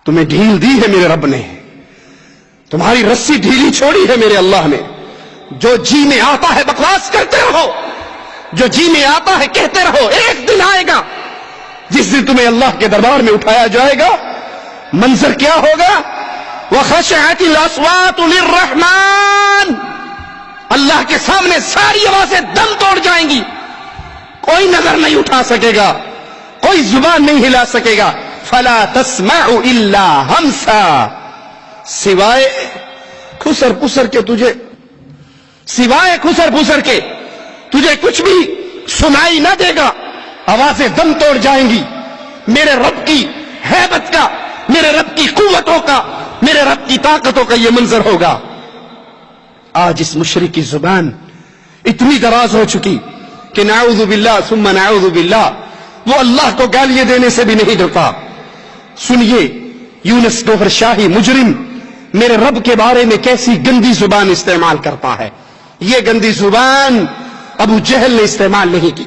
تمہیں ڈھیل دی ہے میرے رب نے, تمہاری رسی ڈھیلی چھوڑی ہے میرے اللہ نے. جو جی میں آتا ہے بکواس کرتے رہو, جو جی میں آتا ہے کہتے رہو. ایک دن آئے گا جس دن تمہیں اللہ کے دربار میں اٹھایا جائے گا. منظر کیا ہوگا؟ وَخَشَعَتِ الْأَصْوَاتُ لِلرَّحْمَنِ, اللہ کے سامنے ساری آوازیں دم توڑ جائیں گی. کوئی نظر نہیں اٹھا سکے گا, کوئی زبان نہیں ہلا سکے گا. فَلَا تَسْمَعُ إِلَّا ہَمْسًا, سوائے کھسر پسر کے تجھے, سوائے کھسر پسر کے تجھے کچھ بھی سنائی نہ دے گا. آوازیں دم توڑ جائیں گی. میرے رب کی ہیبت کا, میرے رب کی قوتوں کا, میرے رب کی طاقتوں کا یہ منظر ہوگا. آج اس مشرک کی زبان اتنی دراز ہو چکی کہ نعوذ باللہ ثم نعوذ باللہ, وہ اللہ کو گالیاں دینے سے بھی نہیں ڈرتا. سنیے یونس گوہر شاہی مجرم میرے رب کے بارے میں کیسی گندی زبان استعمال کرتا ہے. یہ گندی زبان ابو جہل نے استعمال نہیں کی,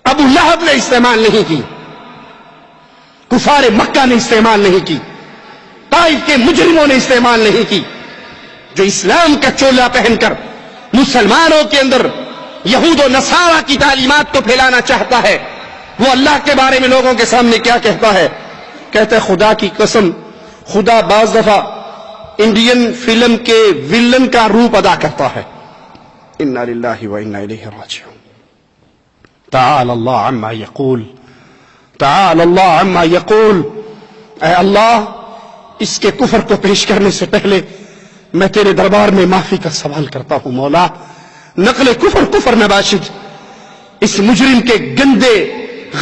ابو لہب نے استعمال نہیں کی, کفار مکہ نے استعمال نہیں کی, طائف کے مجرموں نے استعمال نہیں کی. جو اسلام کا چولا پہن کر مسلمانوں کے اندر یہود و نصارہ کی تعلیمات کو پھیلانا چاہتا ہے, وہ اللہ کے بارے میں لوگوں کے سامنے کیا کہتا ہے؟ کہتا ہے خدا کی قسم, خدا بعض دفعہ انڈین فلم کے ویلن کا روپ ادا کرتا ہے. انا للہ و انا الیہ راجعون. تعالی اللہ عما یقول, تعالی اللہ عما یقول. اے اللہ, اس کے کفر کو پیش کرنے سے پہلے میں تیرے دربار میں معافی کا سوال کرتا ہوں. مولا, نقل کفر نباشد اس مجرم کے گندے,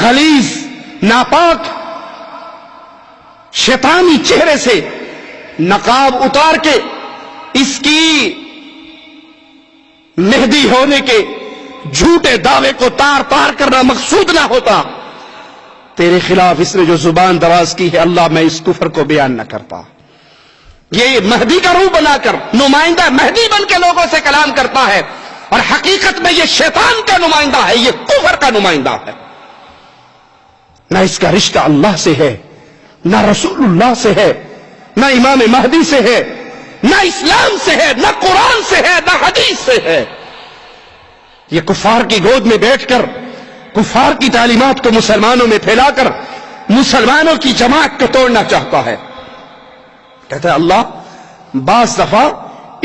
غلیظ, ناپاک, شیطانی چہرے سے نقاب اتار کے اس کی مہدی ہونے کے جھوٹے دعوے کو تار تار کرنا مقصود نہ ہوتا. تیرے خلاف اس نے جو زبان دراز کی ہے اللہ, میں اس کفر کو بیان نہ کرتا. یہ مہدی کا روح بنا کر نمائندہ مہدی بن کے لوگوں سے کلام کرتا ہے, اور حقیقت میں یہ شیطان کا نمائندہ ہے, یہ کفر کا نمائندہ ہے. نہ اس کا رشتہ اللہ سے ہے, نہ رسول اللہ سے ہے, نہ امام مہدی سے ہے, نہ اسلام سے ہے, نہ قرآن سے ہے, نہ حدیث سے ہے. یہ کفار کی گود میں بیٹھ کر کفار کی تعلیمات کو مسلمانوں میں پھیلا کر مسلمانوں کی جماعت کو توڑنا چاہتا ہے. کہتا ہے اللہ بعض دفعہ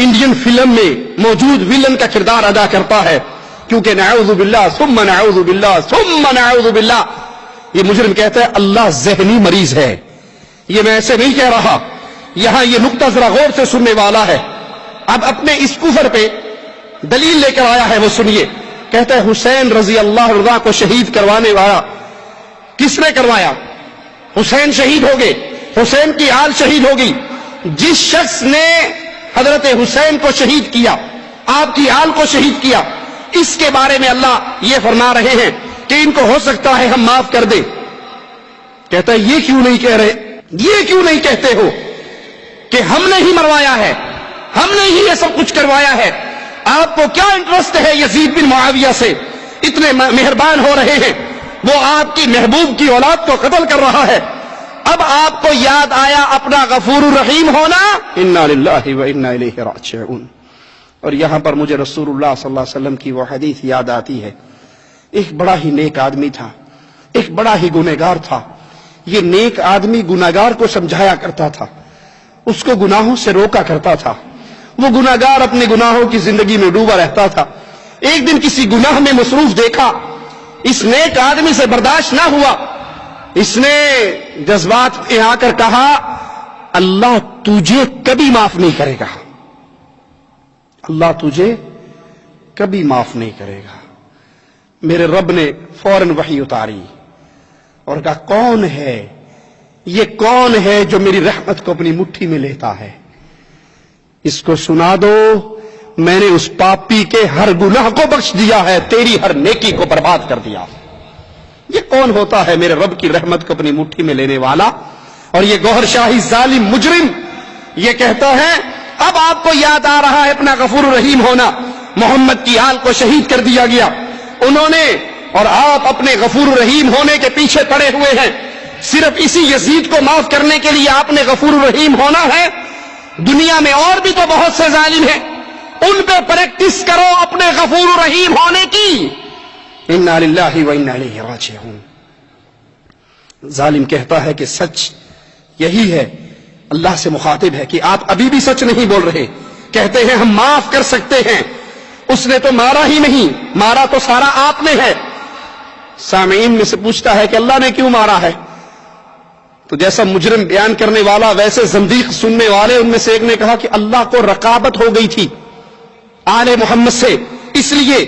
انڈین فلم میں موجود ویلن کا کردار ادا کرتا ہے, کیونکہ نعوذ باللہ ثم نعوذ باللہ ثم نعوذ باللہ. یہ مجرم کہتا ہے اللہ ذہنی مریض ہے. یہ میں ایسے نہیں کہہ رہا, یہاں یہ نقطہ ذرا غور سے سننے والا ہے. اب اپنے اس کفر پہ دلیل لے کر آیا ہے, وہ سنیے. کہتا ہے حسین رضی اللہ عنہ کو شہید کروانے والا کس نے کروایا؟ حسین شہید ہو گئے, حسین کی آل شہید ہوگی. جس شخص نے حضرت حسین کو شہید کیا, آپ کی آل کو شہید کیا, اس کے بارے میں اللہ یہ فرما رہے ہیں کہ ان کو ہو سکتا ہے ہم معاف کر دیں. کہتا ہے یہ کیوں نہیں کہہ رہے, یہ کیوں نہیں کہتے ہو کہ ہم نے ہی مروایا ہے, ہم نے ہی یہ سب کچھ کروایا ہے. آپ کو کیا انٹرسٹ ہے یزید بن معاویہ سے؟ اتنے مہربان ہو رہے ہیں, وہ آپ کی محبوب کی اولاد کو قتل کر رہا ہے. اب آپ کو یاد آیا اپنا غفور الرحیم ہونا. انا للہ و انا الیہ راجعون. اور یہاں پر مجھے رسول اللہ صلی اللہ علیہ وسلم کی وہ حدیث یاد آتی ہے. ایک بڑا ہی نیک آدمی تھا, ایک بڑا ہی گنہگار تھا. یہ نیک آدمی گنہگار کو سمجھایا کرتا تھا, اس کو گناہوں سے روکا کرتا تھا. وہ گنہگار اپنے گناہوں کی زندگی میں ڈوبا رہتا تھا. ایک دن کسی گناہ میں مصروف دیکھا, اس نیک آدمی سے برداشت نہ ہوا. اس نے جذبات میں آ کر کہا اللہ تجھے کبھی معاف نہیں کرے گا, اللہ تجھے کبھی معاف نہیں کرے گا. میرے رب نے فوراً وحی اتاری اور کہا کون ہے یہ, کون ہے جو میری رحمت کو اپنی مٹھی میں لیتا ہے؟ اس کو سنا دو, میں نے اس پاپی کے ہر گناہ کو بخش دیا ہے, تیری ہر نیکی کو برباد کر دیا. یہ کون ہوتا ہے میرے رب کی رحمت کو اپنی مٹھی میں لینے والا؟ اور یہ گوہر شاہی ظالم مجرم یہ کہتا ہے اب آپ کو یاد آ رہا ہے اپنا غفور الرحیم ہونا. محمد کی آل کو شہید کر دیا گیا, انہوں نے, اور آپ اپنے غفور الرحیم ہونے کے پیچھے پڑے ہوئے ہیں. صرف اسی یزید کو معاف کرنے کے لیے آپ نے غفور الرحیم ہونا ہے؟ دنیا میں اور بھی تو بہت سے ظالم ہیں، ان پہ پریکٹس کرو اپنے غفور الرحیم ہونے کی۔ انا للہ و انا الیہ راجعون۔ ظالم کہتا ہے کہ سچ یہی ہے، اللہ سے مخاطب ہے کہ آپ ابھی بھی سچ نہیں بول رہے، کہتے ہیں ہم معاف کر سکتے ہیں، اس نے تو مارا ہی نہیں، مارا تو سارا آپ نے ہے۔ سامعین میں سے پوچھتا ہے کہ اللہ نے کیوں مارا ہے؟ تو جیسا مجرم بیان کرنے والا ویسے زندیق سننے والے، ان میں سے ایک نے کہا کہ اللہ کو رقابت ہو گئی تھی آل محمد سے، اس لیے۔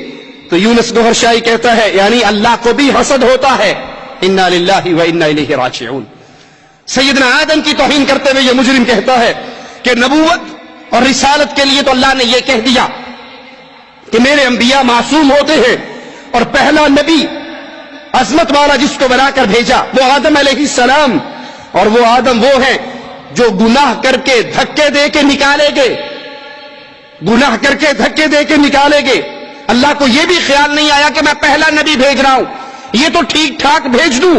تو یونس گوہر شاہی کہتا ہے یعنی اللہ کو بھی حسد ہوتا ہے۔ انا للہ و انا الیہ راجعون۔ سیدنا آدم کی توہین کرتے ہوئے یہ مجرم کہتا ہے کہ نبوت اور رسالت کے لیے تو اللہ نے یہ کہہ دیا کہ میرے انبیاء معصوم ہوتے ہیں، اور پہلا نبی عظمت والا جس کو بنا کر بھیجا وہ آدم علیہ السلام، اور وہ آدم وہ ہیں جو گناہ کر کے دھکے دے کے نکالے گئے، گناہ کر کے دھکے دے کے نکالے گئے۔ اللہ کو یہ بھی خیال نہیں آیا کہ میں پہلا نبی بھیج رہا ہوں، یہ تو ٹھیک ٹھاک بھیج دوں،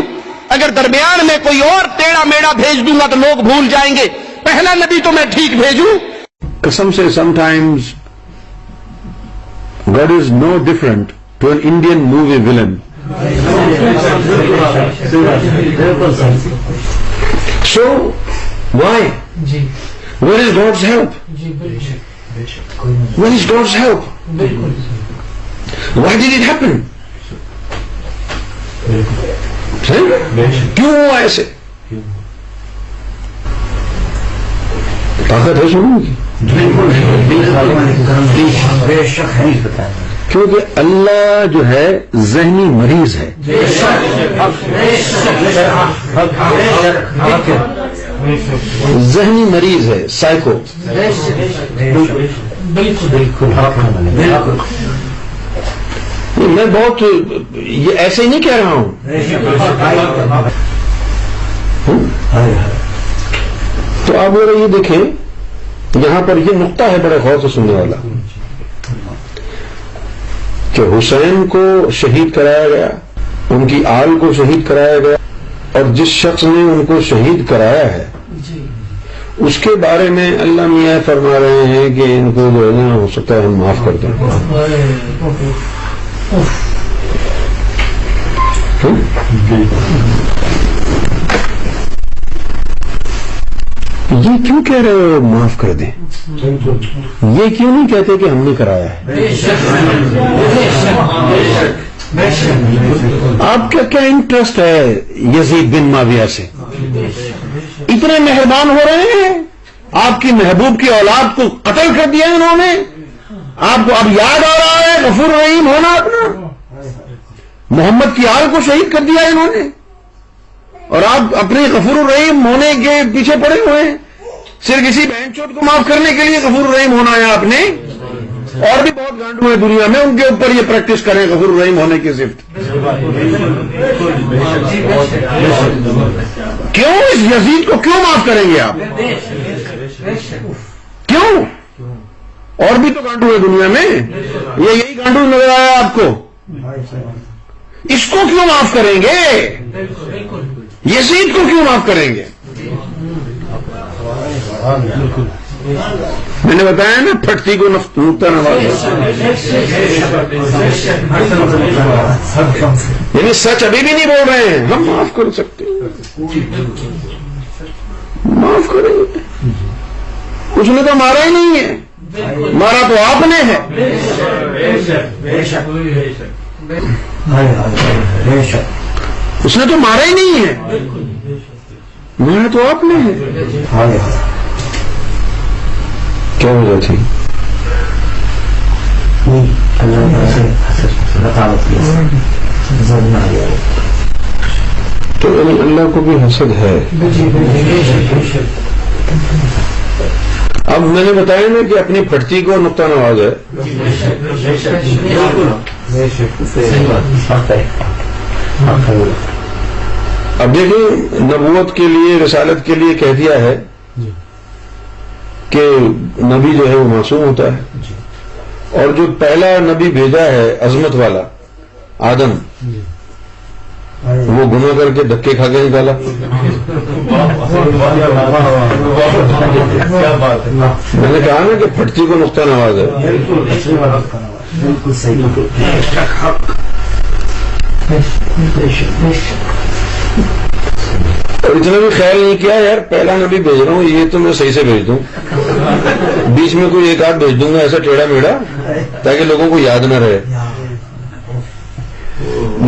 اگر درمیان میں کوئی اور ٹیڑھا میڑا بھیج دوں گا تو لوگ بھول جائیں گے، پہلا نبی تو میں ٹھیک بھیجوں۔ قسم سے sometimes God is no different to an Indian movie villain. So, why? Where is God's help? Where is God's help? Why did it happen? کیوں ہوا ایسے؟ طاقت ہے سننے کی؟ کیونکہ اللہ جو ہے ذہنی مریض ہے، ذہنی مریض ہے، سائیکو۔ میں بہت یہ ایسے ہی نہیں کہہ رہا ہوں، تو آپ ذرا یہ دیکھیں، یہاں پر یہ نقطہ ہے بڑے غور سے سننے والا کہ حسین کو شہید کرایا گیا، ان کی آل کو شہید کرایا گیا، اور جس شخص نے ان کو شہید کرایا ہے اس کے بارے میں اللہ میاں فرما رہے ہیں کہ ان کو جو ہے نا ہو سکتا ہے ہم معاف کر دیں۔ یہ کیوں کہہ رہے ہو معاف کر دیں؟ یہ کیوں نہیں کہتے کہ ہم نے کرایا ہے؟ آپ کا کیا انٹرسٹ ہے یزید بن معاویہ سے؟ اتنے مہربان ہو رہے ہیں، آپ کی محبوب کی اولاد کو قتل کر دیا انہوں نے، آپ کو اب یاد آ رہا ہے غفور رحیم ہونا اپنا؟ محمد کی آل کو شہید کر دیا انہوں نے، اور آپ اپنے غفور الرحیم ہونے کے پیچھے پڑے ہوئے ہیں۔ صرف کسی بہن چوت کو معاف کرنے کے لیے غفور الرحیم ہونا ہے آپ نے؟ اور بھی بہت گانڈو ہیں دنیا میں، ان کے اوپر یہ پریکٹس کریں غفور الرحیم ہونے کی صفت۔ کیوں اس یزید کو کیوں معاف کریں گے آپ؟ کیوں؟ اور بھی تو گانڈو ہے دنیا میں، یہ یہی گانڈو نظر آیا آپ کو؟ اس کو کیوں معاف کریں گے؟ یزید کو کیوں معاف کریں گے؟ میں نے بتایا نا، پھٹتی کو نقطہ نواز، یعنی سچ ابھی بھی نہیں بول رہے ہیں، ہم معاف کر سکتے، معاف کریں گے۔ اس نے تو مارا ہی نہیں ہے، مارا تو آپ نے ہے۔ اس نے تو مارا ہی نہیں ہے، مارا تو آپ نے ہے۔ کیا وجہ تھی؟ تو اللہ کو بھی حسد ہے۔ اب میں نے بتایا نا کہ اپنی پھٹتی کو نقطہ نواز ہے۔ اب دیکھیں، نبوت کے لیے، رسالت کے لیے کہہ دیا ہے کہ نبی جو ہے وہ معصوم ہوتا ہے، اور جو پہلا نبی بھیجا ہے عظمت والا آدم، وہ گناہ کر کے دھکے کھا کے نکالا. میں نے کہا نا کہ پھٹتی کو نقطہ نواز ہے. بالکل صحیح. اور اتنا بھی خیال نہیں کیا یار پہلا نبی بھیج رہا ہوں یہ تو میں صحیح سے بھیج دوں, بیچ میں کوئی ایک آدھ بھیج دوں گا ایسا ٹیڑھا میڑھا تاکہ لوگوں کو یاد نہ رہے.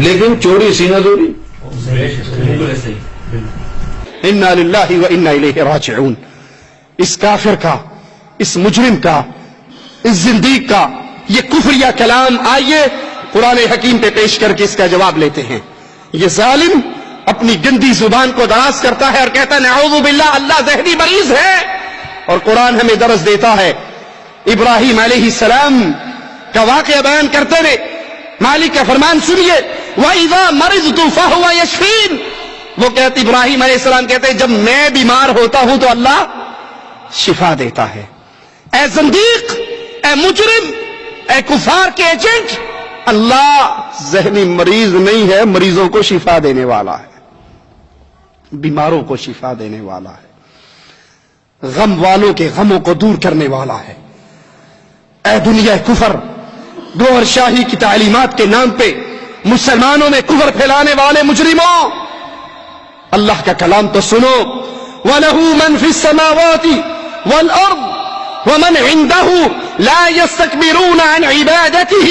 لیکن چوری سینہ دوری. انا للہ و انا الیہ راجعون. اس کافر کا, اس مجرم کا, اس زندیق کا یہ کفریہ کلام آئیے قرآن حکیم پہ پیش کر کے اس کا جواب لیتے ہیں. یہ ظالم اپنی گندی زبان کو دراز کرتا ہے اور کہتا ہے نعوذ باللہ اللہ ذہنی مریض ہے. اور قرآن ہمیں درس دیتا ہے ابراہیم علیہ السلام کا واقعہ بیان کرتے ہوئے مالک کا فرمان سنیے وَإِذَا مَرِضْتُ فَهُوَ يَشْفِينِ. وہ کہتے ابراہیم علیہ السلام کہتے ہیں جب میں بیمار ہوتا ہوں تو اللہ شفا دیتا ہے. اے زندیق, اے مجرم, اے کفار کے ایجنٹ, اللہ ذہنی مریض نہیں ہے, مریضوں کو شفا دینے والا ہے, بیماروں کو شفا دینے والا ہے, غم والوں کے غموں کو دور کرنے والا ہے. اے دنیا کفر, گوہر شاہی کی تعلیمات کے نام پہ مسلمانوں میں کفر پھیلانے والے مجرموں, اللہ کا کلام تو سنو. وَلَهُ مَنْ فِي السَّمَاوَاتِ وَالْأَرْضِ وَمَنْ عِنْدَهُ لَا يَسْتَكْبِرُونَ عَنْ عِبَادَتِهِ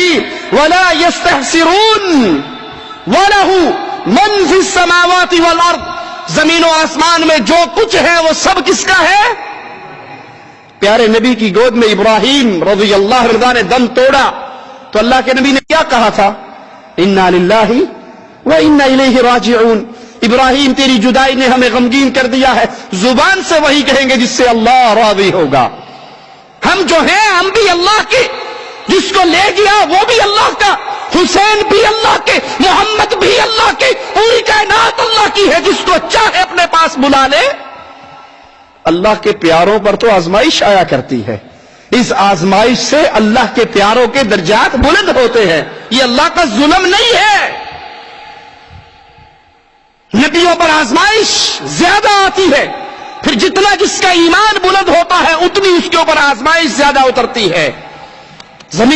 وَلَا يَسْتَحْسِرُونَ. وَلَهُ مَنْ فِي السَّمَاوَاتِ وَالْأَرْضِ. زمین و آسمان میں جو کچھ ہے وہ سب کس کا ہے؟ پیارے نبی کی گود میں ابراہیم رضی اللہ عنہ نے دم توڑا تو اللہ کے نبی نے کیا کہا تھا؟ انا للہ و انا الیہ راجعون. ابراہیم تیری جدائی نے ہمیں غمگین کر دیا ہے. زبان سے وہی کہیں گے جس سے اللہ راضی ہوگا. ہم جو ہیں ہم بھی اللہ کے, جس کو لے گیا وہ بھی اللہ کا, حسین بھی اللہ کے, محمد بھی اللہ کے, پوری کائنات اللہ کی ہے. جس کو چاہے اپنے پاس بلا لے. اللہ کے پیاروں پر تو آزمائش آیا کرتی ہے, اس آزمائش سے اللہ کے پیاروں کے درجات بلند ہوتے ہیں. یہ اللہ کا ظلم نہیں ہے. نبیوں پر آزمائش زیادہ آتی ہے, پھر جتنا جس کا ایمان بلند ہوتا ہے اتنی اس کے اوپر آزمائش زیادہ اترتی ہے. زمین